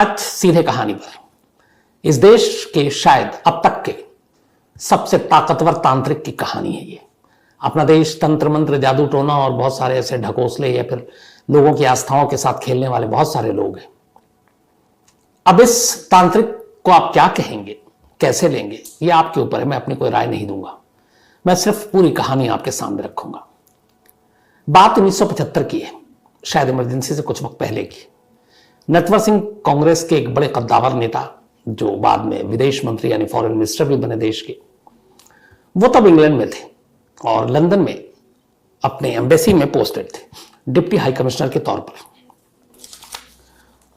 आज सीधे कहानी पर, इस देश के शायद अब तक के सबसे ताकतवर तांत्रिक की कहानी है ये। अपना देश तंत्र मंत्र जादू टोना और बहुत सारे ऐसे ढकोसले या फिर लोगों की आस्थाओं के साथ खेलने वाले बहुत सारे लोग हैं। अब इस तांत्रिक को आप क्या कहेंगे, कैसे लेंगे, ये आपके ऊपर है। मैं अपनी कोई राय नहीं दूंगा, मैं सिर्फ पूरी कहानी आपके सामने रखूंगा। बात 1975 की है, शायद इमरजेंसी से कुछ वक्त पहले की। नटवर सिंह कांग्रेस के एक बड़े कद्दावर नेता, जो बाद में विदेश मंत्री यानी फॉरेन मिनिस्टर भी बने देश के, वो तब इंग्लैंड में थे और लंदन में अपने एम्बेसी में पोस्टेड थे, डिप्टी हाई कमिश्नर के तौर पर।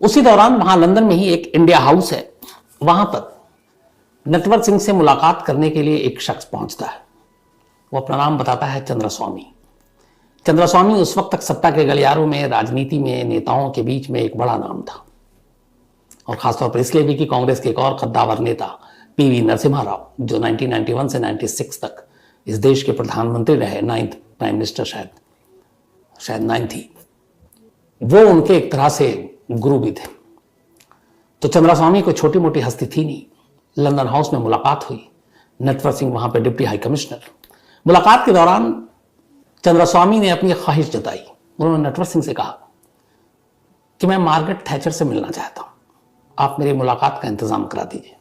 उसी दौरान वहां लंदन में ही एक इंडिया हाउस है, वहां पर नटवर सिंह से मुलाकात करने के लिए एक शख्स पहुंचता है। वो अपना नाम बताता है चंद्रस्वामी। चंद्रस्वामी उस वक्त तक सत्ता के गलियारों में, राजनीति में, नेताओं के बीच में एक बड़ा नाम था, और खासतौर पर इसलिए भी कि कांग्रेस के एक और कद्दावर नेता पीवी नरसिम्हा राव, जो 1991 से 96 तक इस देश के प्रधानमंत्री रहे, 9th प्राइम मिनिस्टर, शायद 9th ही, वो उनके एक तरह से गुरु भी थे। तो चंद्रस्वामी कोई छोटी मोटी हस्ती थी नहीं। लंदन हाउस में मुलाकात हुई, नटवर सिंह वहां पर डिप्टी हाई कमिश्नर। मुलाकात के दौरान चंद्रस्वामी ने अपनी ख्वाहिश जताई। उन्होंने नटवर सिंह से कहा कि मैं मार्गरेट थैचर से मिलना चाहता हूं, आप मेरी मुलाकात का इंतजाम करा दीजिए।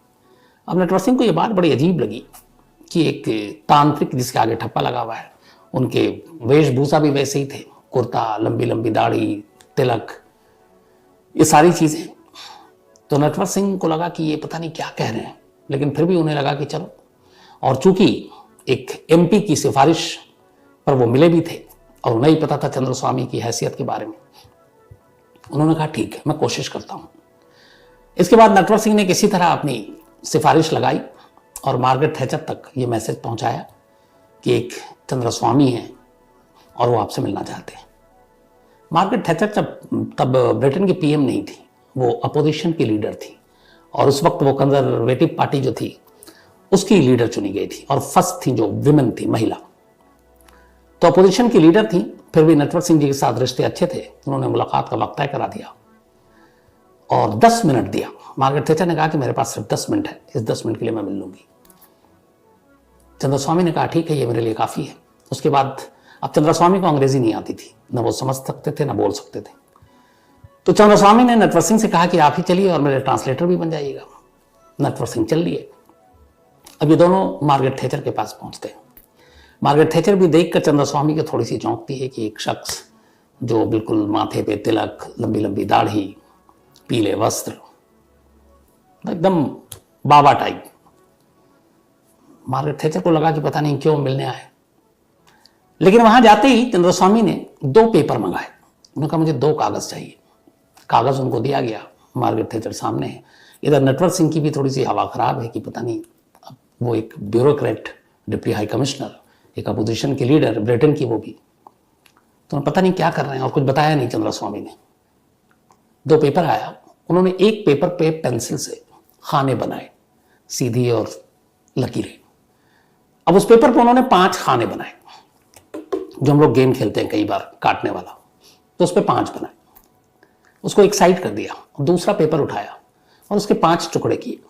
अब नटवर सिंह को यह बात बड़ी अजीब लगी कि एक तांत्रिक जिसके आगे ठप्पा लगा हुआ है, उनके वेशभूषा भी वैसे ही थे, कुर्ता, लंबी लंबी दाढ़ी, तिलक, ये सारी चीजें। तो नटवर सिंह को लगा कि ये पता नहीं क्या कह रहे हैं, लेकिन फिर भी उन्हें लगा कि चलो। और चूंकि एक एमपी की सिफारिश पर वो मिले भी थे और उन्हें ही पता था चंद्रस्वामी की हैसियत के बारे में, उन्होंने कहा ठीक है, मैं कोशिश करता हूं। इसके बाद नटवर सिंह ने किसी तरह अपनी सिफारिश लगाई और मार्गरेट थैचर तक ये मैसेज पहुंचाया कि एक चंद्रस्वामी है और वो आपसे मिलना चाहते हैं। मार्गरेट थैचर तब ब्रिटेन की पीएम नहीं थी, वो अपोजिशन की लीडर थी, और उस वक्त वो कंजर्वेटिव पार्टी जो थी उसकी लीडर चुनी गई थी, और फर्स्ट थी जो विमेन थी, महिला, तो अपोजिशन की लीडर थी। फिर भी नटवर सिंह जी के साथ रिश्ते अच्छे थे, उन्होंने मुलाकात का वक्त तय करा दिया और 10 मिनट दिया। मार्गरेट थैचर ने कहा कि मेरे पास सिर्फ 10 मिनट है, इस 10 मिनट के लिए मैं मिल लूंगी। चंद्रस्वामी ने कहा ठीक है, ये मेरे लिए काफी है। उसके बाद अब चंद्रस्वामी को अंग्रेजी नहीं आती थी, न वो समझ सकते थे न बोल सकते थे, तो चंद्रस्वामी ने नटवर सिंह से कहा कि आप ही चलिए और मेरे ट्रांसलेटर भी बन जाइएगा। नटवर सिंह चल लिए। अब ये दोनों मार्गरेट थैचर के पास पहुंचते हैं। मार्गरेट थैचर भी देखकर चंद्रस्वामी को थोड़ी सी चौंकती है कि एक शख्स जो बिल्कुल माथे पे तिलक, लंबी लंबी दाढ़ी, पीले वस्त्र, एकदम बाबा टाइप। मार्गरेट थैचर को लगा कि पता नहीं क्यों मिलने आए, लेकिन वहां जाते ही चंद्रस्वामी ने 2 पेपर मंगाए। उन्होंने कहा मुझे 2 कागज चाहिए। कागज उनको दिया गया, मार्गरेट थैचर सामने है। इधर नटवर सिंह की भी थोड़ी सी हवा खराब है कि पता नहीं, वो एक ब्यूरोक्रेट, डिप्टी हाई कमिश्नर, एक अपोजिशन की लीडर, ब्रिटेन की वो भी, तो पता नहीं क्या कर रहे हैं, और कुछ बताया नहीं चंद्रस्वामी ने। 2 पेपर आया, उन्होंने एक पेपर पे पेंसिल से खाने बनाए, सीधी और लकीरें। अब उस पेपर पे उन्होंने 5 खाने बनाए, जो हम लोग गेम खेलते हैं कई बार काटने वाला, तो उस पर 5 बनाए। उसको एक साइड कर दिया और दूसरा पेपर उठाया और उसके 5 टुकड़े किए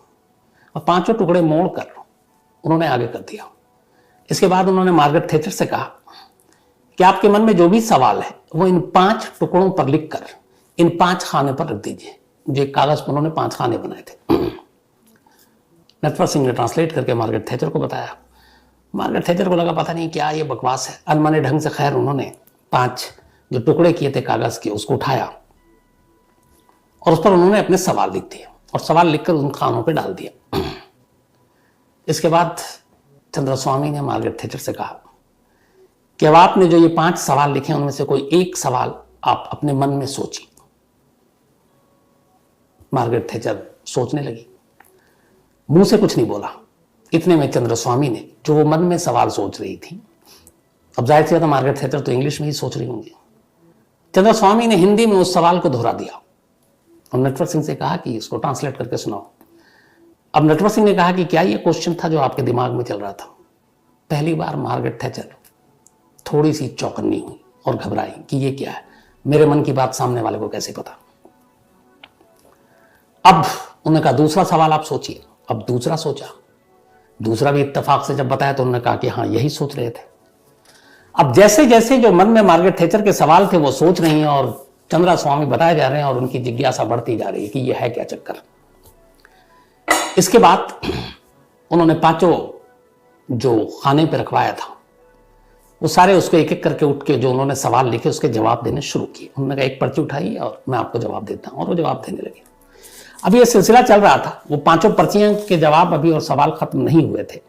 और 5 टुकड़े मोड़कर उन्होंने आगे कर दिया। इसके बाद उन्होंने मार्गरेट थैचर से कहा कि आपके मन में जो भी सवाल है वो इन 5 टुकड़ों पर लिखकर इन 5 खाने पर रख दीजिए। जो एक कागज पर उन्होंने 5 खाने बनाए थे। नटवर सिंह ने ट्रांसलेट करके मार्गरेट थैचर को बताया। मार्गरेट थैचर को लगा पता नहीं क्या ये बकवास है। अनमने ढंग से खैर उन्होंने 5 जो टुकड़े किए थे कागज के उसको उठाया और उस पर उन्होंने अपने सवाल लिख दिए और सवाल लिखकर उन खानों पर डाल दिया। इसके बाद चंद्रस्वामी ने मार्गरेट थैचर से कहा कि अब आपने जो ये 5 सवाल लिखे उनमें से कोई एक सवाल आप अपने मन में सोचिए। मार्गरेट थैचर सोचने लगी, मुंह से कुछ नहीं बोला। इतने में चंद्रस्वामी ने, जो वो मन में सवाल सोच रही थी, अब जाहिर सी बात है मार्गरेट थैचर तो इंग्लिश में ही सोच रही होंगी, चंद्रस्वामी ने हिंदी में उस सवाल को दोहरा दिया और नटवर सिंह से कहा कि इसको ट्रांसलेट करके सुनाओ। अब नटवर सिंह ने कहा कि क्या ये क्वेश्चन था जो आपके दिमाग में चल रहा था। पहली बार मार्गरेट थैचर थोड़ी सी चौकन्नी हुई और घबराई कि ये क्या है, मेरे मन की बात सामने वाले को कैसे पता। अब उन्होंने कहा दूसरा सवाल आप सोचिए। अब दूसरा सोचा, दूसरा भी इत्तेफाक से जब बताया तो उन्होंने कहा कि हाँ यही सोच रहे थे। अब जैसे जैसे जो मन में मार्गरेट थैचर के सवाल थे वो सोच रही हैं और चंद्रा स्वामी बताए जा रहे हैं और उनकी जिज्ञासा बढ़ती जा रही है कि ये है क्या चक्कर। इसके बाद उन्होंने पांचों जो खाने पे रखवाया था वो सारे उसको एक एक करके उठ के जो उन्होंने सवाल लिखे उसके जवाब देने शुरू किए। उन्होंने कहा एक पर्ची उठाई और मैं आपको जवाब देता हूं, और वो जवाब देने लगे। अभी ये सिलसिला चल रहा था, वो पांचों पर्चियों के जवाब अभी और सवाल खत्म नहीं हुए थे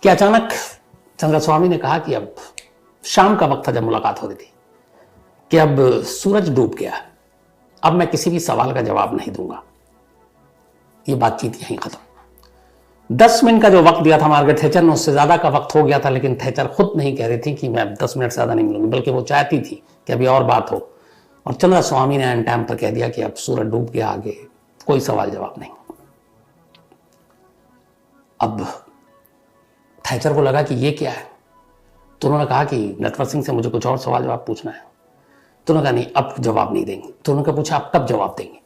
कि अचानक चंद्रा स्वामी ने कहा कि अब शाम का वक्त था जब मुलाकात हो रही थी कि अब सूरज डूब गया है, अब मैं किसी भी सवाल का जवाब नहीं दूंगा। ये बातचीत यहीं खत्म। 10 मिनट का जो वक्त दिया था मार्गरेट थैचर ने, उससे ज्यादा का वक्त हो गया था, लेकिन थैचर खुद नहीं कह रही थी कि मैं 10 मिनट से ज्यादा नहीं मिलूंगी, बल्कि वो चाहती थी कि अभी और बात हो। और चंद्रा स्वामी ने एंड टाइम पर कह दिया कि अब सूरज डूब गया, आगे कोई सवाल जवाब नहीं। अब थैचर को लगा कि ये क्या है, तो उन्होंने कहा कि नटवर सिंह से मुझे कुछ और सवाल जवाब पूछना है। तो उन्होंने कहा नहीं अब जवाब नहीं देंगे। तो उन्होंने पूछा आप कब जवाब देंगे।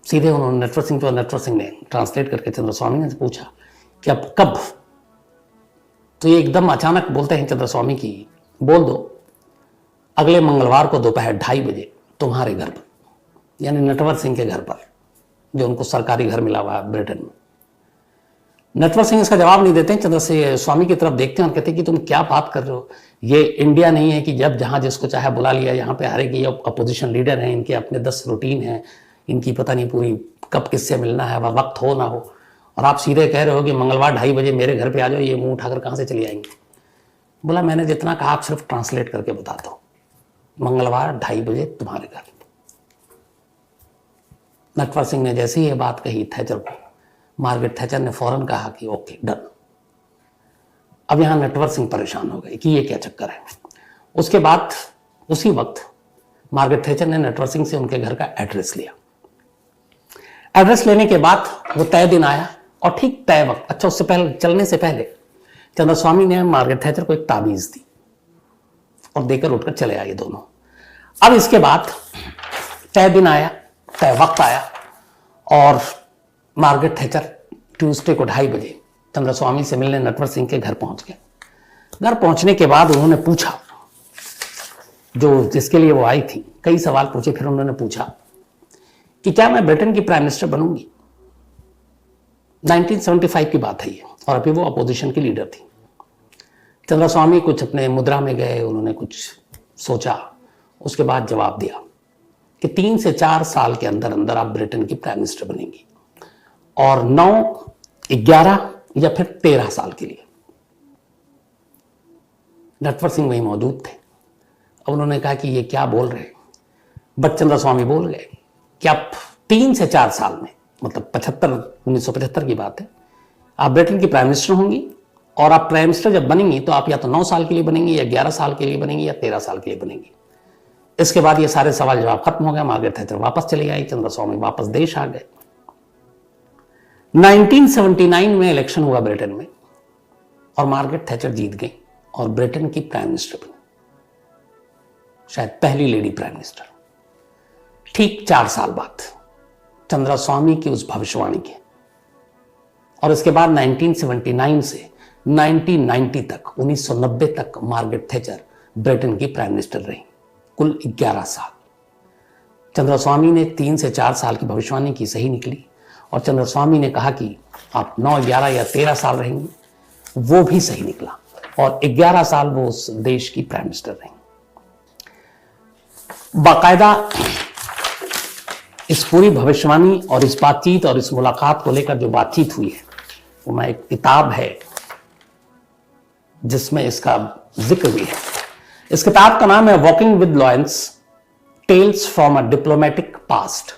सीधे उन्होंने नटवर सिंह ने ट्रांसलेट करके चंद्र स्वामी ने पूछा कि अब कब। तो ये एकदम अचानक बोलते हैं चंद्र स्वामी की, बोल दो अगले मंगलवार को दोपहर 2:30 बजे तुम्हारे घर पर, यानी नटवर सिंह के घर पर, जो उनको सरकारी घर मिला हुआ है ब्रिटेन में। नटवर सिंह इसका जवाब नहीं देते, चंद्र से स्वामी की तरफ देखते हैं और कहते हैं कि तुम क्या बात कर रहे हो, ये इंडिया नहीं है कि जब जहां जिसको चाहे बुला लिया। यहाँ पे हर एक ये अपोजिशन लीडर हैं, इनके अपने 10 रूटीन हैं, इनकी पता नहीं पूरी कब किससे मिलना है, वह वक्त हो ना हो, और आप सीधे कह रहे हो कि मंगलवार 2:30 बजे मेरे घर पे आ जाओ। ये मुंह उठाकर कहाँ से चली आएंगे। बोला मैंने जितना कहा आप सिर्फ ट्रांसलेट करके बता दो, मंगलवार 2:30 बजे तुम्हारे घर। नटवर सिंह ने जैसे ही ये बात कही थैचर को, मार्गरेट थैचर ने फौरन कहा कि ओके डन। अब यहां नटवर सिंह परेशान हो गए कि ये क्या चक्कर है। उसके बाद उसी वक्त मार्गरेट थैचर ने नटवर सिंह से उनके घर का एड्रेस लिया। एड्रेस लेने के बाद वो तय दिन आया और ठीक तय वक्त, अच्छा उससे पहले, चलने से पहले चंद्र स्वामी ने मार्गरेट थैचर को एक ताबीज दी और देकर उठकर चले आए दोनों। अब इसके बाद तय दिन आया, तय वक्त आया और मार्गरेट थैचर ट्यूसडे को 2:30 बजे चंद्र स्वामी से मिलने नटवर सिंह के घर पहुंच गए। घर पहुंचने के बाद उन्होंने पूछा, जो जिसके लिए वो आई थी, कई सवाल पूछे। फिर उन्होंने पूछा कि क्या मैं ब्रिटेन की प्राइम मिनिस्टर बनूंगी। 1975 की बात है ये, और अभी वो अपोजिशन की लीडर थी। चंद्र स्वामी कुछ अपने मुद्रा में गए, उन्होंने कुछ सोचा, उसके बाद जवाब दिया कि 3 से 4 साल के अंदर अंदर आप ब्रिटेन की प्राइम मिनिस्टर बनेंगी, और 9, 11 या फिर 13 साल के लिए। नटवर सिंह वहीं मौजूद थे। अब उन्होंने कहा कि ये क्या बोल रहे हैं, बट चंद्र स्वामी बोल गए कि आप 3 से 4 साल में, मतलब 1975 की बात है, आप ब्रिटेन की प्राइम मिनिस्टर होंगी, और आप प्राइम मिनिस्टर जब बनेंगी तो आप या तो 9 साल के लिए बनेंगी, या 11 साल के लिए बनेंगी, या 13 साल के लिए बनेंगी। इसके बाद ये सारे सवाल जवाब खत्म हो गए। मार्गरेट थैचर वापस चली आई, चंद्र स्वामी वापस देश आ गए। 1979 में इलेक्शन हुआ ब्रिटेन में और मार्गरेट थैचर जीत गई और ब्रिटेन की प्राइम मिनिस्टर बनी, शायद पहली लेडी प्राइम मिनिस्टर। ठीक 4 साल बाद चंद्रा स्वामी की उस भविष्यवाणी के, और इसके बाद 1979 से 1990 तक, 1990 तक मार्गरेट थैचर ब्रिटेन की प्राइम मिनिस्टर रही, कुल 11 साल। चंद्र स्वामी ने 3 से 4 साल की भविष्यवाणी की, सही निकली, और चंद्र स्वामी ने कहा कि आप 9, 11 या 13 साल रहेंगे, वो भी सही निकला, और 11 साल वो उस देश की प्राइम मिनिस्टर रही। बाकायदा इस पूरी भविष्यवाणी और इस बातचीत और इस मुलाकात को लेकर जो बातचीत हुई है, वो मैं एक किताब है जिसमें इसका जिक्र भी है। इस किताब का नाम है walking with Lawrence, tales from a diplomatic past,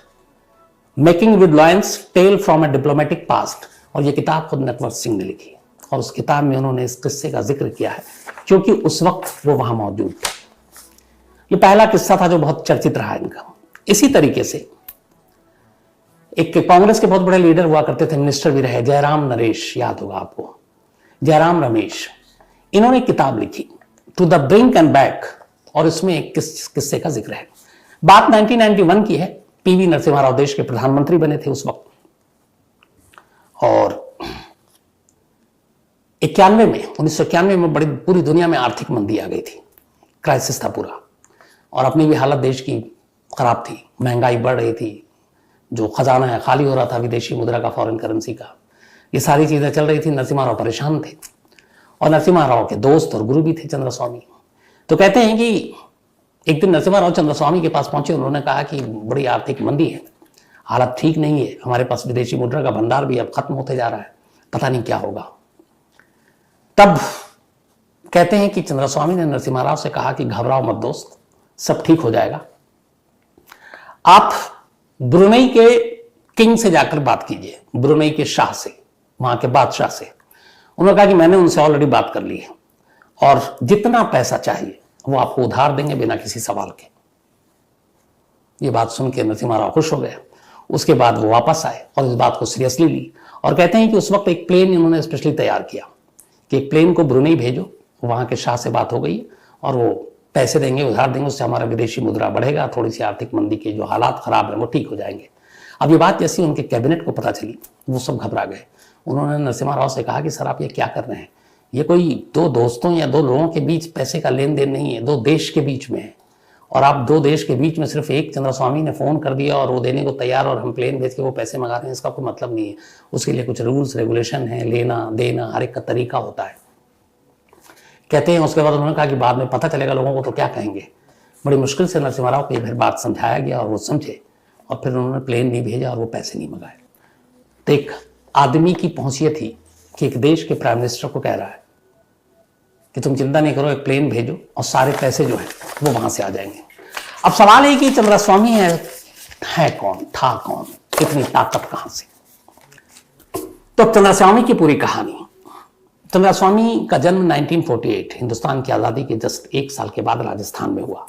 making with Lawrence, tale from a diplomatic past. और ये किताब खुद नटवर सिंह ने लिखी है, और उस किताब में उन्होंने इस किस्से का जिक्र किया है क्योंकि उस वक्त वो वहां मौजूद थे। ये पहला किस्सा था जो बहुत चर्चित रहा इनका। इसी तरीके से एक कांग्रेस के बहुत बड़े लीडर हुआ करते थे, मिनिस्टर भी रहे, जयराम नरेश, याद होगा आपको, जयराम रमेश। इन्होंने एक किताब लिखी, to the brink and back, और इसमें एक किस्से का जिक्र है। बात 1991 की है, पीवी नरसिम्हा राव देश के प्रधानमंत्री बने थे उस वक्त, और 1991 में बड़ी पूरी दुनिया में आर्थिक मंदी आ गई थी, क्राइसिस था पूरा, और अपनी भी हालत देश की खराब थी, महंगाई बढ़ रही थी, जो खजाना है खाली हो रहा था विदेशी मुद्रा का, फॉरेन करेंसी का, ये सारी चीजें चल रही थी। नरसिम्हा राव परेशान थे, और नरसिम्हा राव के दोस्त और गुरु भी थे चंद्रस्वामी। तो कहते हैं कि एक दिन नरसिम्हा राव चंद्रस्वामी के पास पहुंचे, उन्होंने कहा कि बड़ी आर्थिक मंदी है, हालत ठीक नहीं है, हमारे पास विदेशी मुद्रा का भंडार भी अब खत्म होते जा रहा है, पता नहीं क्या होगा। तब कहते हैं कि चंद्रस्वामी ने नरसिम्हा राव से कहा कि घबराओ मत दोस्त, सब ठीक हो जाएगा, आप ब्रुनेई के किंग से जाकर बात कीजिए, ब्रुनेई के शाह से, वहां के बादशाह से। उन्होंने कहा कि मैंने उनसे ऑलरेडी बात कर ली है, और जितना पैसा चाहिए वो आपको उधार देंगे बिना किसी सवाल के। ये बात सुन के नरसिम्हा राव खुश हो गए। उसके बाद वो वापस आए और इस बात को सीरियसली ली, और कहते हैं कि उस वक्त एक प्लेन इन्होंने स्पेशली तैयार किया कि एक प्लेन को ब्रुनेई भेजो, वहां के शाह से बात हो गई और वो पैसे देंगे, उधार देंगे, उससे हमारा विदेशी मुद्रा बढ़ेगा, थोड़ी सी आर्थिक मंदी के जो हालात खराब है वो ठीक हो जाएंगे। अब ये बात जैसी उनके कैबिनेट को पता चली, वो सब घबरा गए। उन्होंने नरसिम्हा राव से कहा कि सर आप ये क्या कर रहे हैं, ये कोई दो दोस्तों या दो लोगों के बीच पैसे का लेन देन नहीं है, दो देश के बीच में है, और आप दो देश के बीच में सिर्फ एक चंद्रस्वामी ने फोन कर दिया और वो देने को तैयार, और हम प्लेन भेज के वो पैसे मंगा रहे हैं, इसका कोई मतलब नहीं है। उसके लिए कुछ रूल्स रेगुलेशन है, लेना देना हर एक का तरीका होता है। कहते हैं उसके बाद उन्होंने कहा कि बाद में पता चलेगा लोगों को तो क्या कहेंगे। बड़ी मुश्किल से नरसिम्हा राव को यह बात समझाया गया और वो समझे, और फिर उन्होंने प्लेन नहीं भेजा और वो पैसे नहीं मंगाए। तो एक आदमी की पहुंच ये थी कि एक देश के प्राइम मिनिस्टर को कह रहा है कि तुम चिंता नहीं करो, एक प्लेन भेजो और सारे पैसे जो है वो वहां से आ जाएंगे। अब सवाल है कि चंद्रस्वामी है कौन, था कौन, इतनी ताकत कहां से? तो चंद्रस्वामी की पूरी कहानी। चंद्रस्वामी का जन्म 1948 हिंदुस्तान की आजादी के जस्ट एक साल के बाद राजस्थान में हुआ।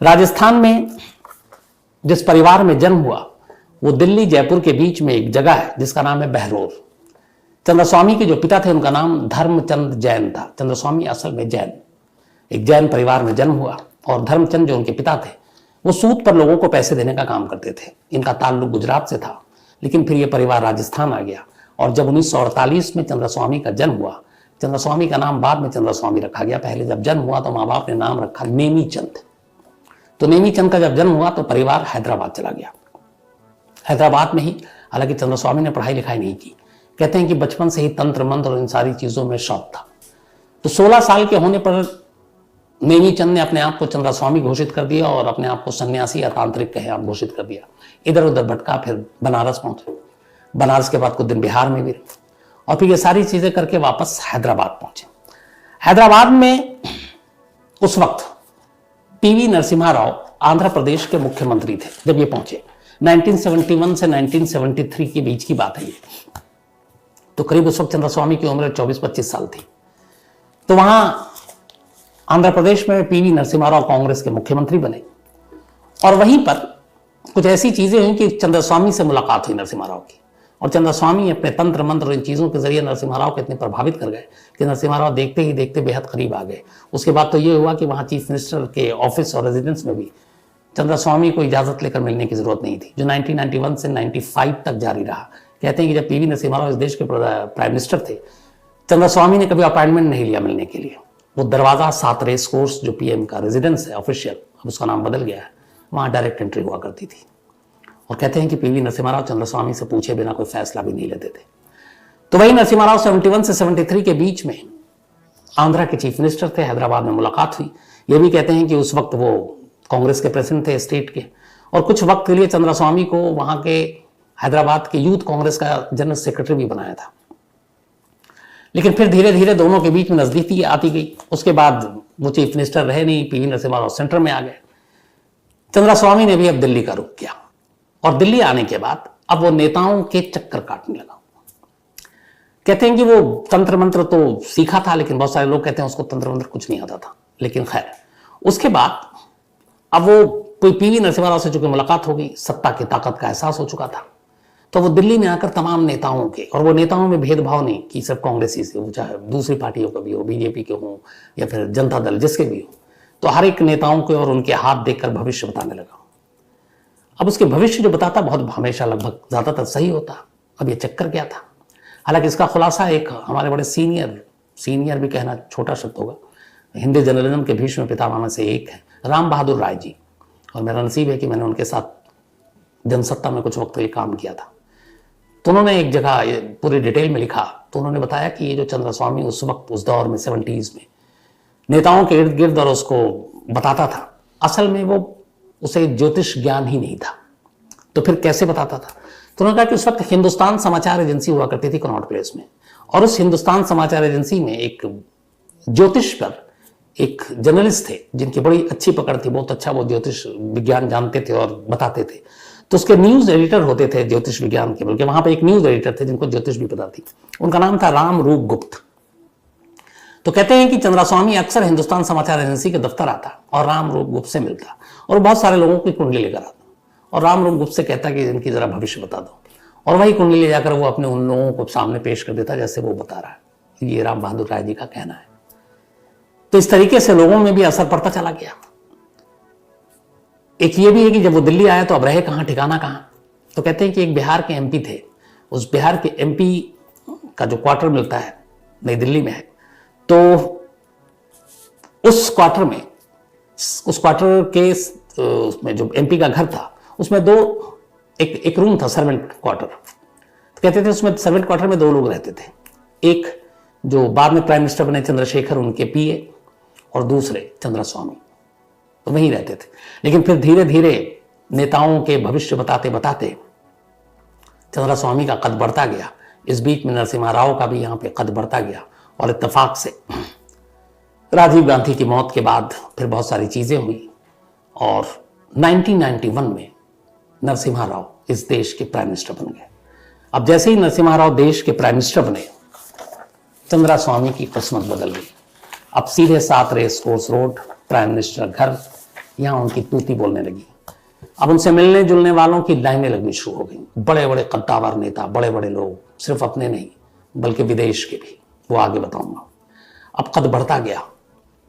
राजस्थान में जिस परिवार में जन्म हुआ वो दिल्ली जयपुर के बीच में एक जगह है जिसका नाम है बहरोर। चंद्रस्वामी के जो पिता थे उनका नाम धर्मचंद जैन था। चंद्रस्वामी असल में जैन, एक जैन परिवार में जन्म हुआ, और धर्मचंद जो उनके पिता थे वो सूद पर लोगों को पैसे देने का काम करते थे। इनका ताल्लुक गुजरात से था, लेकिन फिर ये परिवार राजस्थान आ गया, और जब 1948 में चंद्रस्वामी का जन्म हुआ, चंद्रस्वामी का नाम बाद में चंद्रस्वामी रखा गया। पहले जब जन्म हुआ तो माँ बाप ने नाम रखा नेमीचंद। तो नेमीचंद का जब जन्म हुआ तो परिवार हैदराबाद चला गया। हैदराबाद में ही, हालांकि चंद्रस्वामी ने पढ़ाई लिखाई नहीं की, कहते हैं कि बचपन से ही तंत्र मंत्र और इन सारी चीजों में शौक था। तो 16 साल के होने पर नेमीचंद ने अपने आप को चंद्रस्वामी घोषित कर दिया और अपने आप को सन्यासी या तांत्रिक कहे आप घोषित कर दिया। इधर उधर भटका, फिर बनारस पहुंचे, बनारस के बाद कुछ दिन बिहार में भी, और फिर ये सारी चीजें करके वापस हैदराबाद पहुंचे। हैदराबाद में उस वक्त पीवी नरसिम्हा राव आंध्र प्रदेश के मुख्यमंत्री थे जब ये पहुंचे। 1971 से 1973 के बीच की बात है ये। तो करीब उस वक्त चंद्रस्वामी की उम्र 24-25 साल थी। तो वहां आंध्र प्रदेश में पीवी नरसिम्हा राव कांग्रेस के मुख्यमंत्री बने, और वहीं पर कुछ ऐसी चीजें हुई कि चंद्रस्वामी से मुलाकात हुई नरसिम्हा राव की, और चंद्रस्वामी अपने तंत्र मंत्र इन चीजों के जरिए नरसिम्हा राव को इतने प्रभावित कर गए कि नरसिम्हा राव देखते ही देखते बेहद करीब आ गए। उसके बाद तो ये हुआ कि वहां चीफ मिनिस्टर के ऑफिस और रेजिडेंस में भी चंद्रस्वामी को इजाजत लेकर मिलने की जरूरत नहीं थी, जो 1991 से 95 तक जारी रहा। कहते हैं कि जब पीवी नरसिम्हा राव इस देश के प्राइम मिनिस्टर थे, चंद्रस्वामी ने कभी अपॉइंटमेंट नहीं लिया मिलने के लिए। वो दरवाजा 7 रेस कोर्स जो पीएम का रेजिडेंस है ऑफिशियल, अब उसका नाम बदल गया है, वहां डायरेक्ट एंट्री हुआ करती थी। और कहते हैं कि पीवी नरसिम्हा राव चंद्रस्वामी से पूछे बिना कोई फैसला भी नहीं लेते थे। तो वही नरसिम्हा राव 71 से 73 के बीच में आंध्रा के चीफ मिनिस्टर थे, हैदराबाद में मुलाकात हुई। ये भी कहते हैं कि उस वक्त वो कांग्रेस के प्रेसिडेंट थे स्टेट के, और कुछ वक्त के लिए चंद्रस्वामी को वहां के हैदराबाद के यूथ कांग्रेस का जनरल सेक्रेटरी भी बनाया था। लेकिन फिर धीरे धीरे दोनों के बीच में नजदीकी आती गई। उसके बाद वो चीफ मिनिस्टर रहे नहीं, पीवी नरसिम्हा राव सेंटर में आ गए। चंद्रस्वामी ने भी अब दिल्ली का रुख किया, और दिल्ली आने के बाद अब वो नेताओं के चक्कर काटने लगा। कहते हैं कि वो तंत्र मंत्र तो सीखा था, लेकिन बहुत सारे लोग कहते हैं उसको तंत्र मंत्र कुछ नहीं आता था। लेकिन खैर, उसके बाद अब वो कोई पीवी नरसिम्हा राव से चूंकि मुलाकात हो गई, सत्ता की ताकत का एहसास हो चुका था, तो वो दिल्ली में आकर तमाम नेताओं के, और वो नेताओं में भेदभाव नहीं कि सिर्फ कांग्रेसी से हो, चाहे दूसरी पार्टियों का भी हो, बीजेपी के हो या फिर जनता दल जिसके भी हो, तो हर एक नेताओं के और उनके हाथ देखकर भविष्य बताने लगा। अब उसके भविष्य जो बताता बहुत हमेशा लगभग ज्यादातर सही होता। अब ये चक्कर क्या था? हालांकि इसका खुलासा एक हमारे बड़े सीनियर भी कहना छोटा शब्द होगा, हिंदी जर्नलिज्म के भीष्म पितामह में से एक है राम बहादुर राय जी, और मेरा नसीब है कि मैंने उनके साथ जनसत्ता में कुछ वक्त ये काम किया था। तो उन्होंने एक जगह पूरी डिटेल में लिखा, तो उन्होंने बताया कि ये जो चंद्रस्वामी उस वक्त उस दौर में 70s में नेताओं के इर्द गिर्द और उसको बताता था, असल में वो उसे ज्योतिष ज्ञान ही नहीं था। तो फिर कैसे बताता था? तो उन्होंने कहा कि उस वक्त हिंदुस्तान समाचार एजेंसी हुआ करती थी कनॉट प्लेस में, और उस हिंदुस्तान समाचार एजेंसी में एक ज्योतिष पर एक जर्नलिस्ट थे जिनकी बड़ी अच्छी पकड़ थी, बहुत अच्छा वो ज्योतिष विज्ञान जानते थे और बताते थे। तो उसके न्यूज एडिटर होते थे ज्योतिष विज्ञान के, बल्कि वहां पे एक न्यूज एडिटर थे जिनको ज्योतिष भी पता थी, उनका नाम था राम रूप गुप्त। तो कहते हैं कि चंद्रास्वामी अक्सर हिंदुस्तान समाचार एजेंसी के दफ्तर आता और राम रूप गुप्त से मिलता और बहुत सारे लोगों की कुंडली लेकर आता और राम रूप गुप्त से कहता कि इनकी जरा भविष्य बता दो, और वही कुंडली ले जाकर वो अपने उन लोगों को सामने पेश कर देता जैसे वो बता रहा है। ये राम बहादुर राय जी का कहना है। तो इस तरीके से लोगों में भी असर पड़ता चला गया। एक ये भी है कि जब वो दिल्ली आया तो अब रहे कहां, ठिकाना कहां? तो कहते हैं कि एक बिहार के एमपी थे, उस बिहार के एमपी का जो क्वार्टर मिलता है नई दिल्ली में है, तो उस क्वार्टर के उसमें जो एमपी का घर था उसमें एक रूम था, सर्वेंट क्वार्टर। तो कहते थे उसमें सर्वेंट क्वार्टर में 2 लोग रहते थे, एक जो बाद में प्राइम मिनिस्टर बने चंद्रशेखर उनके पीए, और दूसरे चंद्रस्वामी, तो वहीं रहते थे। लेकिन फिर धीरे धीरे नेताओं के भविष्य बताते बताते चंद्रस्वामी का कद बढ़ता गया। इस बीच में नरसिम्हा राव का भी यहाँ पे कद बढ़ता गया, और इत्तेफाक से राजीव गांधी की मौत के बाद फिर बहुत सारी चीजें हुई, और 1991 में नरसिम्हा राव इस देश के प्राइम मिनिस्टर बन गए। अब जैसे ही नरसिम्हा राव देश के प्राइम मिनिस्टर बने, चंद्रास्वामी की किस्मत बदल गई। अब सीधे 7 race course road, prime minister घर, यहां उनकी तूती बोलने लगी। अब उनसे मिलने जुलने वालों की लाइनें लगनी शुरू हो गई। बड़े बड़े कद्दावर नेता, बड़े बड़े लोग, सिर्फ अपने नहीं बल्कि विदेश के भी, वो आगे बताऊंगा। अब कद बढ़ता गया,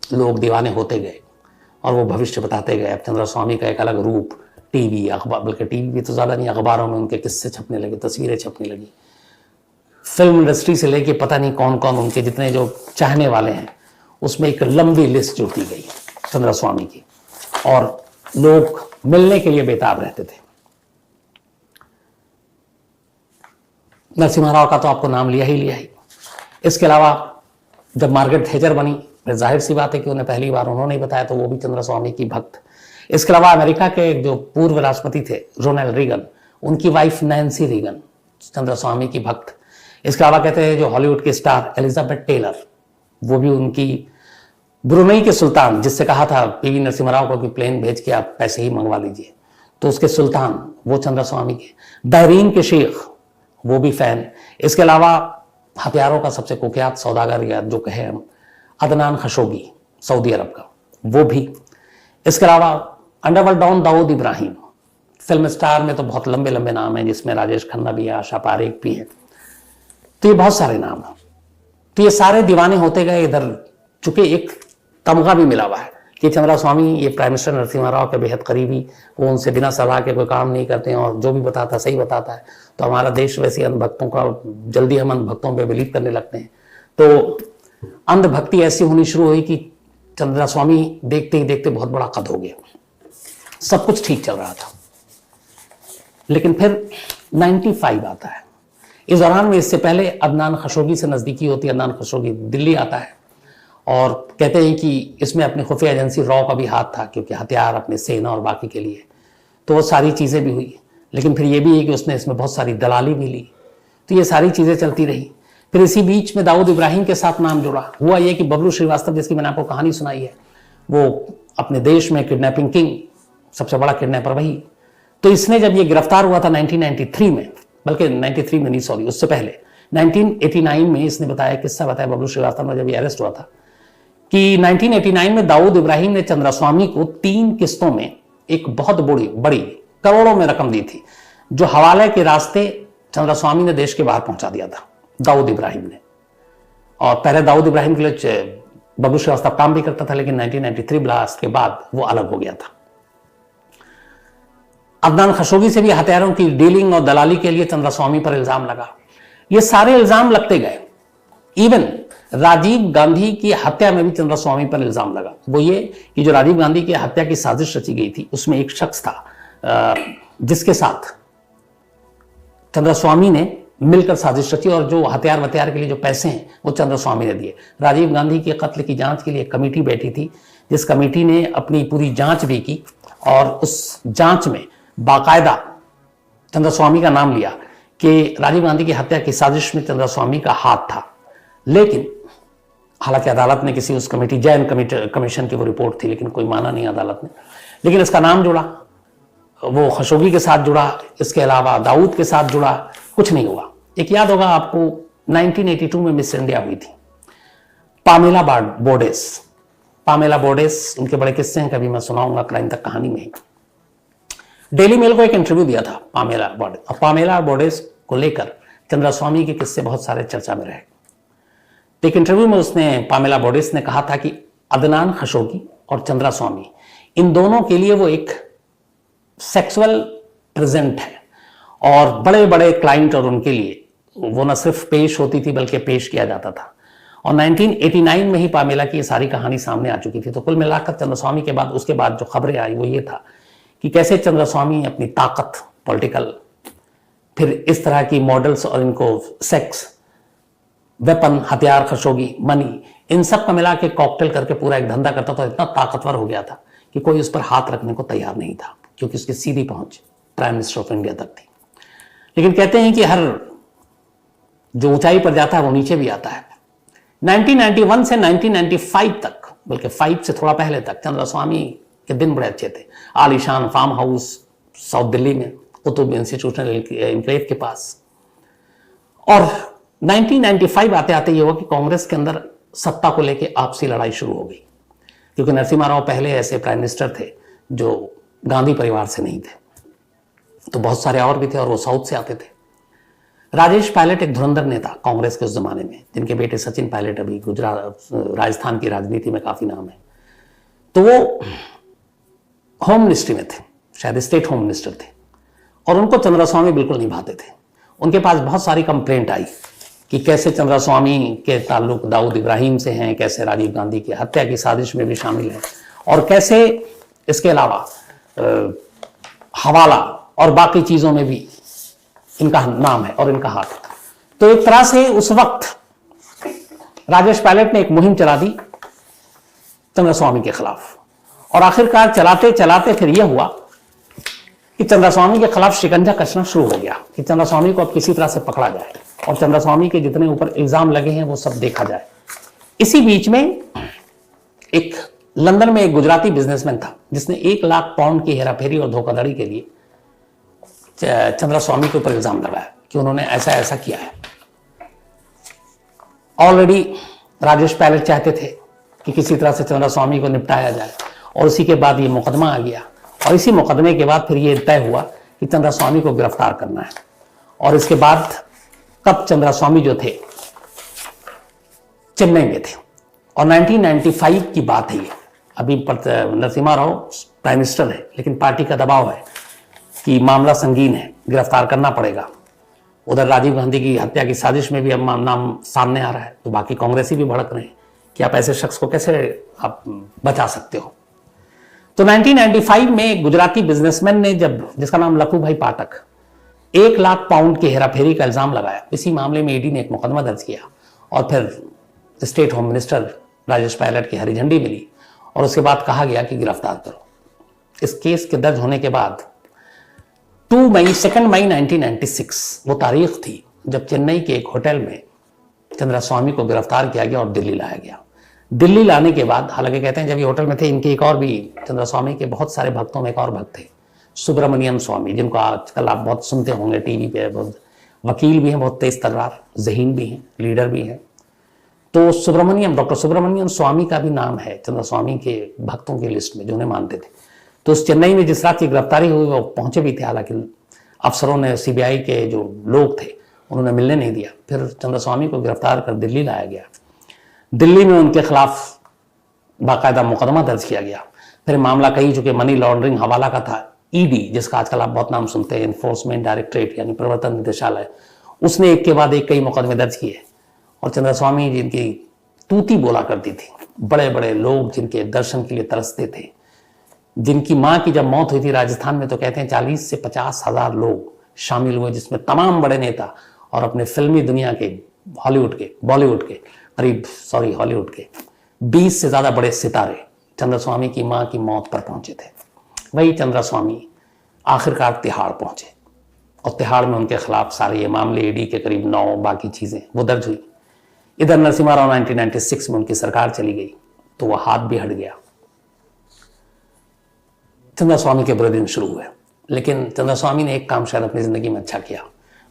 लोग दीवाने होते गए और वो भविष्य बताते गए। अब चंद्रस्वामी का एक अलग रूप टीवी, अखबार, बल्कि टीवी भी तो ज्यादा नहीं, अखबारों में उनके किस्से छपने लगे, तस्वीरें छपने लगी। फिल्म इंडस्ट्री से लेके पता नहीं कौन कौन उनके जितने जो चाहने वाले हैं, उसमें एक लंबी लिस्ट जुड़ती गई चंद्रस्वामी की, और लोग मिलने के लिए बेताब रहते थे। नरसिम्हा राव का तो आपको नाम लिया ही। इसके अलावा जब मार्garet थैचर बनी, फिर जाहिर सी बात है कि उन्हें पहली बार उन्होंने ही बताया, तो वो भी चंद्रस्वामी की भक्त। इसके अलावा अमेरिका के जो पूर्व राष्ट्रपति थे रोनाल्ड रीगन, उनकी वाइफ नैन्सी रीगन चंद्रस्वामी की भक्त। इसके अलावा कहते हैं जो हॉलीवुड की स्टार एलिजाबेथ टेलर, वो भी उनकी, ब्रुनई के सुल्तान जिससे कहा था पीवी नरसिम्हा राव को कि प्लेन भेज के आप पैसे ही मंगवा लीजिए, तो उसके सुल्तान वो चंद्रस्वामी के। बहरीन के शेख, वो भी फैन। इसके अलावा हथियारों का सबसे कुख्यात सौदागर, या जो कहे हम, अदनान खशोगी सऊदी अरब का, वो भी। इसके अलावा underworld don Dawood Ibrahim, film star में तो बहुत लंबे लंबे नाम हैं, जिसमें राजेश खन्ना भी है, आशा पारेख भी है, तो ये बहुत सारे नाम हैं। तो ये सारे दीवाने होते गए इधर, चूंकि एक तमगा भी मिला हुआ है कि चंद्रस्वामी ये प्राइम मिनिस्टर नरसिम्हा राव के बेहद करीबी, वो उनसे बिना सलाह के कोई काम नहीं करते हैं, और जो भी बताता है सही बताता है। तो हमारा देश वैसे अंधभक्तों का, जल्दी हम अंधभक्तों पे बिलीव करने लगते हैं। तो अंधभक्ति ऐसी होनी शुरू हुई कि चंद्रस्वामी देखते ही देखते बहुत बड़ा कद हो गया, सब कुछ ठीक चल रहा था। लेकिन फिर 95 आता है। इस दौरान में, इससे पहले अदनान खशोगी से नजदीकी होती है। अदनान खशोगी दिल्ली आता है, और कहते हैं कि इसमें अपनी खुफिया एजेंसी रॉ का भी हाथ था, क्योंकि हथियार अपने सेना और बाकी के लिए, तो वो सारी चीज़ें भी हुई। लेकिन फिर ये भी है कि उसने इसमें बहुत सारी दलाली भी ली, तो ये सारी चीज़ें चलती रही। फिर इसी बीच में दाऊद इब्राहिम के साथ नाम जुड़ा। हुआ ये कि बबलू श्रीवास्तव, जिसकी मैंने आपको कहानी सुनाई है, वो अपने देश में किडनैपिंग किंग, सबसे बड़ा किडनैपर वही। तो इसने जब ये गिरफ्तार हुआ था 1993 में, बल्कि 93 में नहीं, सॉरी, उससे पहले 1989 में इसने बताया, किस्सा बताया बबलू श्रीवास्तव ने जब ये अरेस्ट हुआ था, कि 1989 में दाऊद इब्राहिम ने चंद्रस्वामी को 3 किस्तों में एक बहुत बड़ी करोड़ों में रकम दी थी, जो हवाले के रास्ते चंद्रस्वामी ने देश के बाहर पहुंचा दिया था दाऊद इब्राहिम ने। और पहले दाऊद इब्राहिम के लिए बबलू श्रीवास्तव काम भी करता था, लेकिन 1993 ब्लास्ट के बाद वो अलग हो गया था। अदनान खशोगी से भी हथियारों की डीलिंग और दलाली के लिए चंद्रास्वामी पर इल्जाम लगा। ये सारे इल्जाम लगते गए। इवन राजीव गांधी की हत्या में भी चंद्रास्वामी पर इल्जाम लगा। वो ये कि जो राजीव गांधी की हत्या की साजिश रची गई थी उसमें एक शख्स था जिसके साथ चंद्रास्वामी ने मिलकर साजिश रची और जो हथियार के लिए जो पैसे हैं वो चंद्रास्वामी ने दिए। राजीव गांधी के कत्ल की जांच के लिए एक कमेटी बैठी थी, जिस कमेटी ने अपनी पूरी जांच भी की और उस जांच में बाकायदा चंद्रास्वामी का नाम लिया कि राजीव गांधी की हत्या की साजिश में चंद्रास्वामी का हाथ था। लेकिन हालांकि अदालत ने किसी उस कमेटी, जैन कमीशन की वो रिपोर्ट थी, लेकिन कोई माना नहीं अदालत ने। लेकिन इसका नाम जुड़ा, वो खशोगी के साथ जुड़ा, इसके अलावा दाऊद के साथ जुड़ा, कुछ नहीं हुआ। एक याद होगा आपको 1982 में मिस इंडिया हुई थी, पामेला बोर्डेस। उनके बड़े किस्से हैं, कभी मैं सुनाऊंगा क्राइम तक कहानी में ही। डेली मेल को एक इंटरव्यू दिया था पामेला बोर्डेस, और पामेला बोर्डेस को लेकर चंद्रास्वामी के किस्से बहुत सारे चर्चा में रहे। एक इंटरव्यू में पामेला बोर्डेस ने कहा था कि अदनान खशोगी और चंद्रास्वामी, इन दोनों के लिए वो एक सेक्सुअल प्रेजेंट है और बड़े बड़े क्लाइंट, और उनके लिए वो न सिर्फ पेश होती थी बल्कि पेश किया जाता था। और 1989 में ही पामेला की ये सारी कहानी सामने आ चुकी थी। तो कुल मिलाकर चंद्रास्वामी के बाद, उसके बाद जो खबरें आई वो ये था कि कैसे चंद्रास्वामी अपनी ताकत, पॉलिटिकल, फिर इस तरह की मॉडल्स और इनको सेक्स, वेपन, हथियार, खशोगी, मनी, इन सब का मिला के कॉकटेल करके पूरा एक धंधा करता था। इतना ताकतवर हो गया था कि कोई उस पर हाथ रखने को तैयार नहीं था, क्योंकि उसकी सीधी पहुंच प्राइम मिनिस्टर ऑफ इंडिया तक थी। लेकिन कहते हैं कि हर जो ऊंचाई पर जाता है वो नीचे भी आता है। 1991 से 1995 तक, बल्कि 5 से थोड़ा पहले तक, चंद्रास्वामी के दिन बड़े अच्छे थे। आलीशान फार्म हाउस साउथ दिल्ली में, कुतुब इंस्टीट्यूशनल एनक्लेव के पास। और 1995 आते आते ये हुआ कि कांग्रेस के अंदर सत्ता को लेकर आपसी लड़ाई शुरू हो गई, क्योंकि नरसिम्हा राव पहले ऐसे प्राइम मिनिस्टर थे जो गांधी परिवार से नहीं थे, तो बहुत सारे और भी थे और वो साउथ से आते थे। राजेश पायलट एक धुरंधर नेता कांग्रेस के उस जमाने में, जिनके बेटे सचिन पायलट अभी राजस्थान की राजनीति में काफी नाम है। तो वो होम मिनिस्ट्री में थे, शायद स्टेट होम मिनिस्टर थे, और उनको चंद्रास्वामी बिल्कुल नहीं भाते थे। उनके पास बहुत सारी कंप्लेंट आई कि कैसे चंद्रास्वामी के ताल्लुक दाऊद इब्राहिम से हैं, कैसे राजीव गांधी की हत्या की साजिश में भी शामिल है, और कैसे इसके अलावा हवाला और बाकी चीजों में भी इनका नाम है और इनका हाथ है। तो एक तरह से उस वक्त राजेश पायलट ने एक मुहिम चला दी चंद्रास्वामी के खिलाफ, और आखिरकार चलाते चलाते फिर यह हुआ कि चंद्रास्वामी के खिलाफ शिकंजा कसना शुरू हो गया कि चंद्रास्वामी को अब किसी तरह से पकड़ा जाए और चंद्रास्वामी के जितने ऊपर इल्जाम लगे हैं वो सब देखा जाए। इसी बीच में एक लंदन में एक गुजराती बिजनेसमैन था जिसने 1 लाख पाउंड की हेराफेरी और धोखाधड़ी के लिए चंद्रास्वामी के ऊपर इल्जाम लगाया कि उन्होंने ऐसा ऐसा किया है। ऑलरेडी राजेश पायलट चाहते थे कि किसी तरह से चंद्रास्वामी को निपटाया जाए, और उसी के बाद ये मुकदमा आ गया, और इसी मुकदमे के बाद फिर ये तय हुआ कि चंद्रास्वामी को गिरफ्तार करना है। और इसके बाद तब चंद्रास्वामी जो थे चेन्नई में थे, और 1995 की बात है ये। अभी नरसिम्हा राव प्राइम मिनिस्टर है, लेकिन पार्टी का दबाव है कि मामला संगीन है, गिरफ्तार करना पड़ेगा। उधर राजीव गांधी की हत्या की साजिश में भी अब नाम सामने आ रहा है, तो बाकी कांग्रेसी भी भड़क रहे हैं कि आप ऐसे शख्स को कैसे आप बचा सकते हो। तो 1995 में एक गुजराती बिजनेसमैन ने, जिसका नाम लखू भाई पाठक, 1 लाख पाउंड की हेराफेरी का इल्जाम लगाया। इसी मामले में ईडी ने एक मुकदमा दर्ज किया, और फिर state home minister Rajesh Pilot की हरी झंडी मिली, और उसके बाद कहा गया कि गिरफ्तार करो। इस केस के दर्ज होने के बाद 2 मई 1996 वो तारीख थी जब चेन्नई के एक होटल में चंद्रास्वामी को गिरफ्तार किया गया और दिल्ली लाया गया। दिल्ली लाने के बाद, हालांकि कहते हैं जब ये होटल में थे, इनके एक और भी, चंद्रास्वामी के बहुत सारे भक्तों में एक और भक्त थे, सुब्रमण्यम स्वामी, जिनको आजकल आप बहुत सुनते होंगे टीवी पे। बहुत वकील भी हैं, बहुत तेज तर्रार, ज़हीन भी हैं, लीडर भी हैं। तो डॉक्टर सुब्रमण्यम स्वामी का भी नाम है चंद्रास्वामी के भक्तों की लिस्ट में, जो उन्हें मानते थे। तो उस चेन्नई में जिस रात की गिरफ्तारी हुई वो पहुंचे भी थे, हालांकि अफसरों ने, सीबीआई के जो लोग थे उन्होंने मिलने नहीं दिया। फिर चंद्रास्वामी को गिरफ्तार कर दिल्ली लाया गया। दिल्ली में उनके खिलाफ बाकायदा मुकदमा दर्ज किया गया। फिर मामला कई, चूंकि मनी लॉन्ड्रिंग, हवाला का था, ईडी, जिसका आजकल आप बहुत नाम सुनते हैं, इन्फोर्समेंट डायरेक्टरेट यानी प्रवर्तन निदेशालय, उसने एक के बाद एक कई मुकदमे दर्ज किए। और चंद्रस्वामी जिनकी तूती बोला करती थी, बड़े बड़े लोग जिनके दर्शन के लिए तरसते थे, जिनकी मां की जब मौत हुई थी राजस्थान में, तो कहते हैं 40 से 50 हजार लोग शामिल हुए, जिसमें तमाम बड़े नेता और अपने फिल्मी दुनिया के, हॉलीवुड के, बॉलीवुड के करीब, सॉरी हॉलीवुड के 20 से ज्यादा बड़े सितारे चंद्रस्वामी की मां की मौत पर पहुंचे थे। वही चंद्रस्वामी आखिरकार तिहाड़ पहुंचे और तिहाड़ में उनके खिलाफ सारे ये मामले, ईडी के करीब 9 बाकी चीजें वो दर्ज हुई। इधर नरसिम्हा राव 1996 में उनकी सरकार चली गई तो वह हाथ भी हट गया। चंद्रस्वामी के बुरे दिन शुरू हुए, लेकिन चंद्रस्वामी ने एक काम शायद अपनी जिंदगी में अच्छा किया,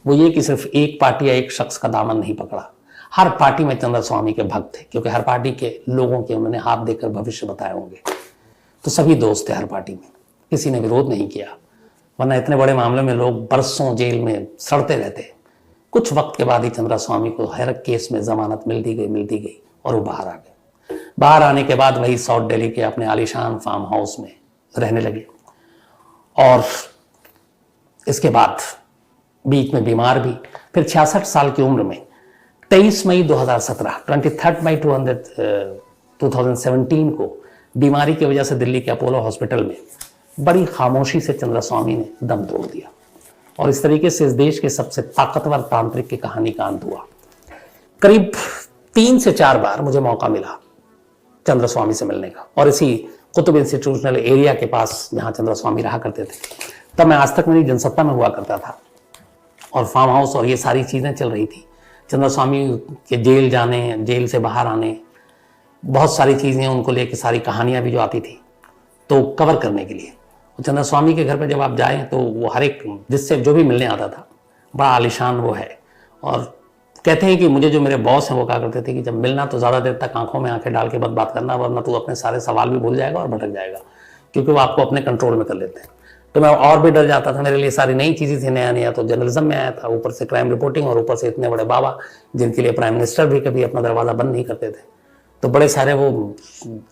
वो ये कि सिर्फ एक पार्टी या एक शख्स का दामन नहीं पकड़ा। हर पार्टी में चंद्रस्वामी के भक्त थे, क्योंकि हर पार्टी के लोगों के उन्होंने हाथ देकर भविष्य बताए होंगे, तो सभी दोस्त थे हर पार्टी में, किसी ने विरोध नहीं किया। वरना इतने बड़े मामले में लोग बरसों जेल में सड़ते रहते। कुछ वक्त के बाद ही चंद्रस्वामी को हर केस में जमानत मिलती गई और वो बाहर आ गए। बाहर आने के बाद वही साउथ दिल्ली के अपने आलीशान फार्म हाउस में रहने लगे और इसके बाद बीच में बीमार भी। फिर 66 साल की उम्र में 23 मई 2017, 23 मई 2017 को बीमारी की वजह से दिल्ली के अपोलो हॉस्पिटल में बड़ी खामोशी से चंद्रस्वामी ने दम तोड़ दिया और इस तरीके से इस देश के सबसे ताकतवर तांत्रिक की कहानी का अंत हुआ। करीब 3 से 4 बार मुझे मौका मिला चंद्रस्वामी से मिलने का, और इसी कुतुब इंस्टीट्यूशनल एरिया के पास जहां चंद्रस्वामी रहा करते थे, तब मैं आज तक मेरी जनसत्ता में हुआ करता था और फार्म हाउस और ये सारी चीजें चल रही थी। चंद्रस्वामी के जेल जाने, जेल से बाहर आने, बहुत सारी चीजें उनको लेकर, सारी कहानियां भी जो आती थी तो कवर करने के लिए। चंद्रस्वामी के घर पर जब आप जाएं तो वो हर एक जिससे जो भी मिलने आता था बड़ा आलिशान वो है। और कहते हैं कि मुझे जो मेरे बॉस हैं वो कहा करते थे कि जब मिलना तो ज़्यादा देर तक आंखों में आंखें डाल के मत बात करना, वरना तू अपने सारे सवाल भी भूल जाएगा और भटक जाएगा, क्योंकि वो आपको अपने कंट्रोल में कर लेते हैं। तो मैं और भी डर जाता था, मेरे लिए सारी नई चीज़ें थी, नया नया तो जर्नलिज्म में आया था, ऊपर से क्राइम रिपोर्टिंग और ऊपर से इतने बड़े बाबा जिनके लिए प्राइम मिनिस्टर भी कभी अपना दरवाज़ा बंद नहीं करते थे। तो बड़े सारे वो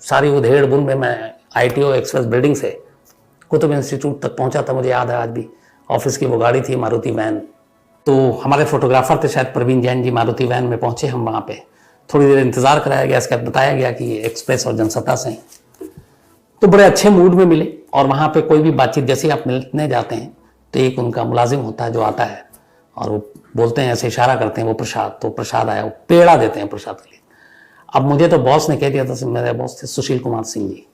सारी उधेड़ बुन में मैं ITO एक्सप्रेस बिल्डिंग से कुतुब इंस्टीट्यूट तक पहुंचा था। मुझे याद है आज भी, ऑफिस की वो गाड़ी थी मारुति वैन, तो हमारे फोटोग्राफर थे शायद प्रवीण जैन जी, मारुति वैन में पहुंचे हम। वहाँ पे थोड़ी देर इंतजार कराया गया, इसके बाद बताया गया कि ये एक्सप्रेस और जनसत्ता से हैं। तो बड़े अच्छे मूड में मिले और वहाँ पे कोई भी बातचीत, जैसे आप मिलने जाते हैं तो एक उनका मुलाजिम होता है जो आता है और वो बोलते हैं, ऐसे इशारा करते हैं, वो प्रसाद, तो प्रसाद आया, वो पेड़ा देते हैं प्रसाद के लिए। अब मुझे तो बॉस ने कह दिया था, मेरे बॉस थे सुशील कुमार सिंह जी,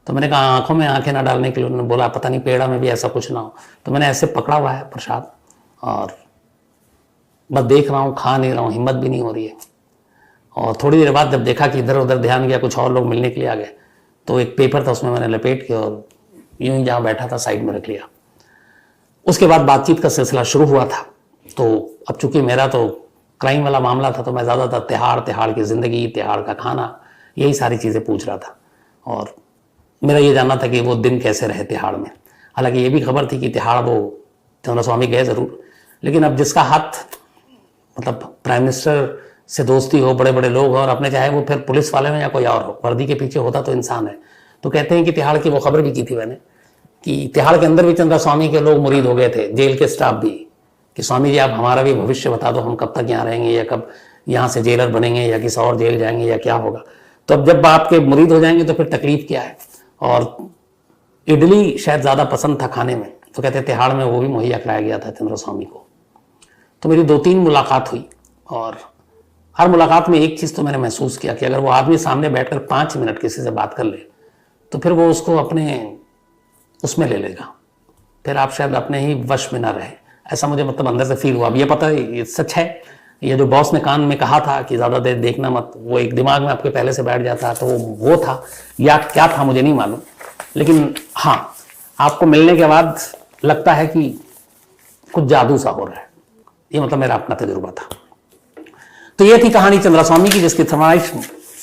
तो मैंने कहा आंखों में आंखें ना डालने के लिए, उन्होंने बोला पता नहीं पेड़ा में भी ऐसा कुछ ना हो। तो मैंने ऐसे पकड़ा हुआ है प्रसाद और बस देख रहा हूँ, खा नहीं रहा हूँ, हिम्मत भी नहीं हो रही है। और थोड़ी देर बाद जब देखा कि इधर उधर ध्यान गया, कुछ और लोग मिलने के लिए आ गए, तो एक पेपर था उसमें मैंने लपेट के और यूं ही जहाँ बैठा था साइड में रख लिया। उसके बाद बातचीत का सिलसिला शुरू हुआ था। तो अब चूंकि मेरा तो क्राइम वाला मामला था, तो मैं ज़्यादातर तिहाड़ की ज़िंदगी, तिहाड़ का खाना, यही सारी चीज़ें पूछ रहा था। और मेरा ये जानना था कि वो दिन कैसे रहे तिहाड़ में। हालांकि ये भी खबर थी कि तिहाड़ वो चंद्रस्वामी गए ज़रूर, लेकिन अब जिसका हाथ मतलब प्राइम मिनिस्टर से दोस्ती हो, बड़े बड़े लोग हो, और अपने चाहे वो फिर पुलिस वाले में या कोई और हो, वर्दी के पीछे होता तो इंसान है। तो कहते हैं कि तिहाड़ की वो खबर भी की थी मैंने कि तिहाड़ के अंदर भी चंद्रस्वामी के लोग मुरीद हो गए थे, जेल के स्टाफ भी, कि स्वामी जी आप हमारा भी भविष्य बता दो, हम कब तक यहाँ रहेंगे या कब यहाँ से जेलर बनेंगे या किसी और जेल जाएंगे या क्या होगा। तो अब जब आपके मुरीद हो जाएंगे तो फिर तकलीफ क्या है। और इडली शायद ज़्यादा पसंद था खाने में, तो कहते तिहाड़ में वो भी मुहैया कराया गया था चंद्रस्वामी को। तो मेरी 2-3 मुलाकात हुई और हर मुलाकात में एक चीज़ तो मैंने महसूस किया कि अगर वो आदमी सामने बैठकर 5 मिनट किसी से बात कर ले तो फिर वो उसको अपने उसमें ले लेगा, फिर आप शायद अपने ही वश में ना रहे। ऐसा मुझे मतलब अंदर से फील हुआ। अब ये पता है ये सच है, ये जो बॉस ने कान में कहा था कि ज़्यादा देर देखना मत, वो एक दिमाग में आपके पहले से बैठ जाता है, तो वो था या क्या था मुझे नहीं मालूम। लेकिन हाँ, आपको मिलने के बाद लगता है कि कुछ जादू सा हो रहा है। ये मतलब मेरा अपना तजुर्बा था। तो ये थी कहानी चंद्रस्वामी की, जिसकी फरमाइश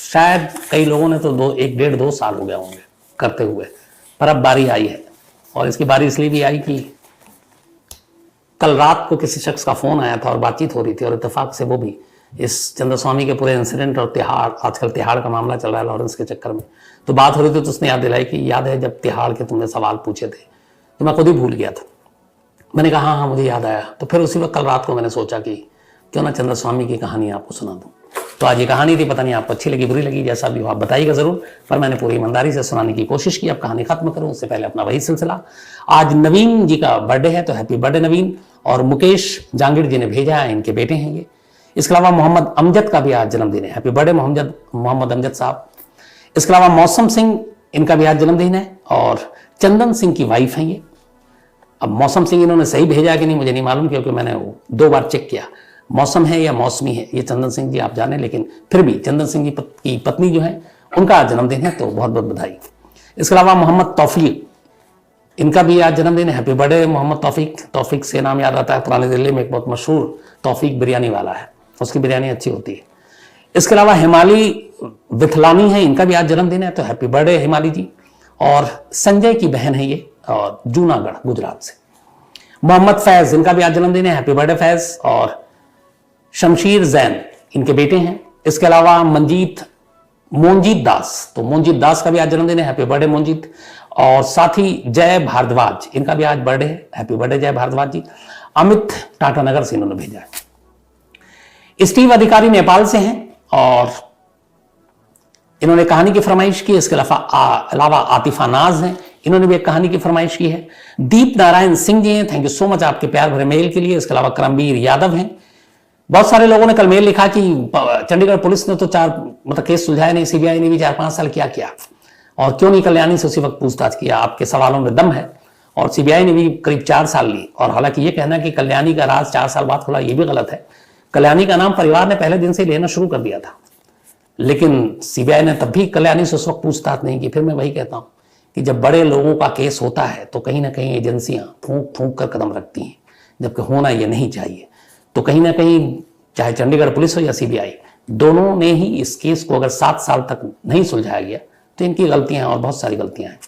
शायद कई लोगों ने तो 1-1.5-2 साल हो गए होंगे करते हुए, पर अब बारी आई है। और इसकी बारी इसलिए भी आई कि कल रात को किसी शख्स का फोन आया था और बातचीत हो रही थी, और इत्तेफाक से वो भी इस चंद्रस्वामी के पूरे इंसिडेंट और तिहाड़, आजकल तिहाड़ का मामला चल रहा है लॉरेंस के चक्कर में, तो बात हो रही थी। तो उसने याद दिलाई कि याद है जब तिहाड़ के तुमने सवाल पूछे थे तो मैं खुद ही भूल गया था। मैंने कहा हाँ मुझे याद आया। तो फिर उसी वक्त कल रात को मैंने सोचा कि क्यों ना चंद्र स्वामी की कहानी आपको सुना दूं। तो आज ये कहानी थी, पता नहीं आपको अच्छी लगी बुरी लगी, जैसा भी हो आप बताइएगा जरूर, पर मैंने पूरी ईमानदारी से सुनाने की कोशिश की। अब कहानी खत्म करूं उससे पहले अपना वही सिलसिला, आज नवीन जी का बर्थडे है, तो हैप्पी बर्थडे नवीन। और मुकेश जांगिड़ जी ने भेजा है, इनके बेटे हैं ये। इसके अलावा मोहम्मद अमजद का भी आज जन्मदिन है, हैप्पी बर्थडे मोहम्मद अमजद साहब। इसके अलावा मौसम सिंह, इनका भी आज जन्मदिन है, और चंदन सिंह की वाइफ है ये। अब मौसम सिंह इन्होंने सही भेजा कि नहीं मुझे नहीं मालूम, क्योंकि मैंने 2 बार चेक किया, मौसम है या मौसमी है, ये चंदन सिंह जी आप जाने, लेकिन फिर भी चंदन सिंह जी की पत्नी जो है उनका आज जन्मदिन है, तो बहुत बहुत बधाई। इसके अलावा मोहम्मद तौफीक, इनका भी आज जन्मदिन है, हैप्पी बर्थडे मोहम्मद तौफीक। तौफीक से नाम याद आता है, पुरानी दिल्ली में एक बहुत मशहूर तौफीक बिरयानी वाला है, उसकी बिरयानी अच्छी होती है। इसके अलावा हिमाली विथलानी है, इनका भी आज जन्मदिन है, तो हैप्पी बर्थडे हिमाली जी। और संजय की बहन है ये, और जूनागढ़ गुजरात से। मोहम्मद फैज, इनका भी आज जन्मदिन है, हैप्पी बर्थडे फैज। और शमशीर जैन, इनके बेटे हैं। इसके अलावा मोंजीत दास, तो मोंजीत दास का भी आज जन्मदिन है, हैप्पी बर्थडे मोंजीत। और साथ ही जय भारद्वाज, इनका भी आज बर्थडे है, हैप्पी बर्थडे जय भारद्वाज जी। अमित टाटानगर से इन्होंने भेजा है। स्टीव अधिकारी नेपाल से हैं, और इन्होंने कहानी की फरमाइश की। इसके अलावा आतिफा नाज हैं, इन्होंने भी एक कहानी की फरमाइश की है। दीप नारायण सिंह जी हैं, थैंक यू सो मच आपके प्यार भरे मेल के लिए। इसके अलावा करमवीर यादव हैं। बहुत सारे लोगों ने कल मेल लिखा कि चंडीगढ़ पुलिस ने तो केस सुलझाया नहीं, सीबीआई ने भी 4-5 साल क्या किया, और क्यों नहीं कल्याणी से उसी वक्त पूछताछ किया। आपके सवालों में दम है, और सीबीआई ने भी करीब 4 साल ली। और हालांकि ये कहना कि कल्याणी का राज 4 साल बाद खुला, ये भी गलत है। कल्याणी का नाम परिवार ने पहले दिन से लेना शुरू कर दिया था, लेकिन सीबीआई ने तब भी कल्याणी से उस वक्त पूछताछ नहीं की। फिर मैं वही कहता हूं कि जब बड़े लोगों का केस होता है तो कहीं ना कहीं एजेंसियां फूंक फूंक कर कदम रखती हैं, जबकि होना ये नहीं चाहिए। तो कहीं ना कहीं चाहे चंडीगढ़ पुलिस हो या सीबीआई, दोनों ने ही इस केस को अगर 7 साल तक नहीं सुलझाया गया तो इनकी गलतियां और बहुत सारी गलतियां हैं।